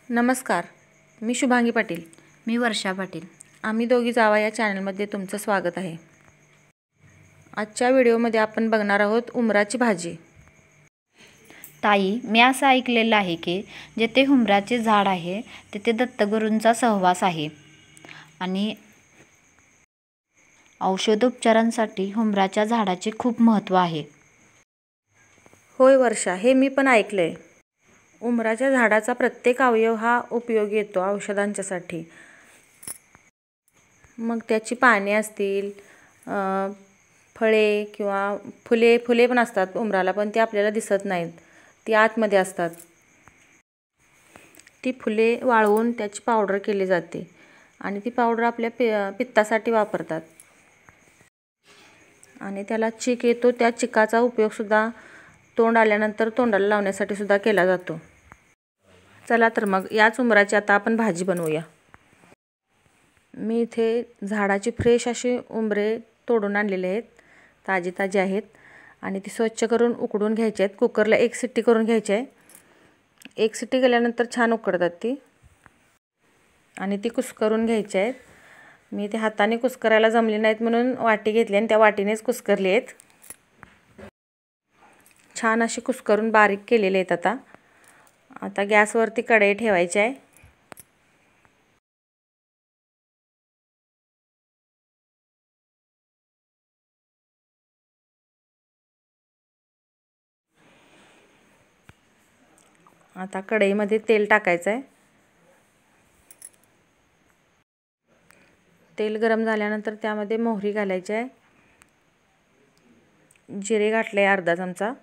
नमस्कार, मी शुभांगी पाटील. मी वर्षा पाटील. आम्ही दोघी जावा या चॅनलमध्ये तुमचं स्वागत आहे. आजच्या व्हिडिओमध्ये आपण बघणार आहोत उमराची भाजी. ताई, मी असं ऐकलेलं आहे की जेथे हुंबराचे झाड आहे तेथे दत्तगुरूंचा सहवास आहे आणि औषधोपचारांसाठी हुंबराच्या झाडाचे खूप महत्त्व आहे. होय वर्षा, हे मी पण ऐकलंय. उमराच्या झाडाचा प्रत्येक अवयव हा उपयोगी येतो औषधांच्यासाठी. मग त्याची पाने असतील, फळे किंवा फुले पण असतात उमराला, पण ते आपल्याला दिसत नाहीत, ती आतमध्ये असतात. ती फुले वाळवून त्याची पावडर केली जाते आणि ती पावडर आपल्या पित्तासाठी वापरतात. आणि त्याला चीक येतो, त्या चिकाचा उपयोगसुद्धा तोंड आल्यानंतर तोंडाला लावण्यासाठी सुद्धा केला जातो. चला तर मग याच उमराची आता आपण भाजी बनवूया. मी इथे झाडाची फ्रेश अशी उमरे तोडून आणलेले आहेत, ताजी आहेत आणि ती स्वच्छ करून उकडून घ्यायची आहेत. कुकरला 1 शिट्टी करून घ्यायची आहे. 1 शिट्टी केल्यानंतर छान उकडतात ती आणि ती कुस्करून घ्यायची आहेत. मी ते हाताने कुस्करायला जमली नाहीत म्हणून वाटी घेतली आणि त्या वाटीनेच कुस्करली आहेत. छान अशी कुस्करून बारीक केलेले आहेत. आता गॅसवरती कढई ठेवायची आहे. आता कढईमध्ये तेल टाकायचं आहे. तेल गरम झाल्यानंतर त्यामध्ये मोहरी घालायची आहे. जिरे घातले अर्धा चमचा.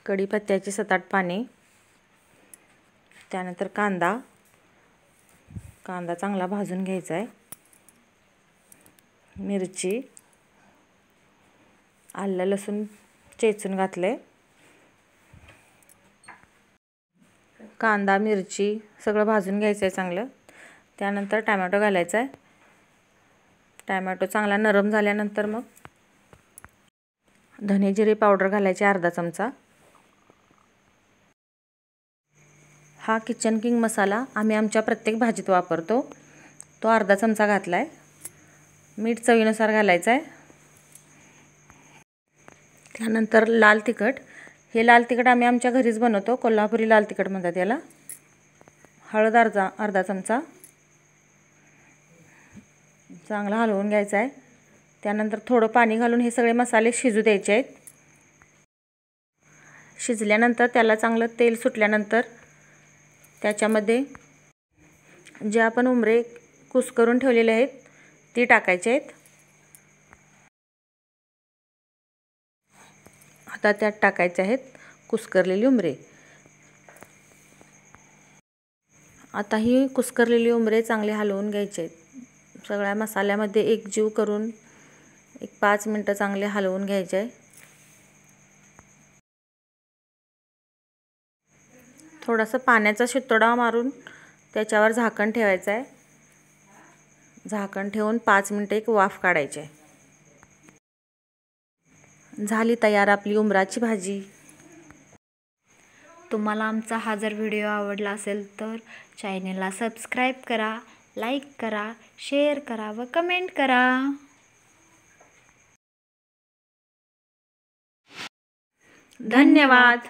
कढीपत्त्याची 7-8 पाने. त्यानंतर कांदा चांगला भाजून घ्यायचा आहे. मिरची, आलं लसूण चेचून घातले. कांदा मिरची सगळं भाजून घ्यायचं आहे चांगलं. त्यानंतर टोमॅटो घालायचा आहे. टोमॅटो चांगला नरम झाल्यानंतर मग धने जिरे पावडर घालायचे अर्धा चमचा. हा किचन किंग मसाला आम्ही आमच्या प्रत्येक भाजीत वापरतो, तो अर्धा चमचा घातला आहे. मीठ चवीनुसार घालायचं आहे. त्यानंतर लाल तिखट. हे लाल तिखट आम्ही आमच्या घरीच बनवतो, कोल्हापुरी लाल तिखट म्हणतात याला. हळद अर्धा चमचा. चांगला हलवून घ्यायचं आहे. त्यानंतर थोडं पाणी घालून हे सगळे मसाले शिजू द्यायचे आहेत. शिजल्यानंतर त्याला चांगलं तेल सुटल्यानंतर त्याच्यामध्ये जे आपण उमरे कुस्करून ठेवलेले आहेत ती टाकायचे आहेत. आता त्यात टाकायचे आहेत कुस्करलेली उमरे. आता ही कुस्करलेली उमरे चांगले हलवून घ्यायचे आहेत. सगळ्या मसाल्यामध्ये एकजीव करून 5 मिनटं चांगले हलवून घ्यायचे आहे. थोडासा पाण्याचा शितोडा मारून त्याच्यावर झाकण ठेवायचं आहे. झाकण ठेवून 5 मिनटं एक वाफ काढायची आहे. झाली तयार आपली उमराची भाजी. तुम्हाला आमचा हा जर व्हिडिओ आवडला असेल तर चॅनेलला सबस्क्राईब करा, लाईक करा, शेअर करा व कमेंट करा. धन्यवाद.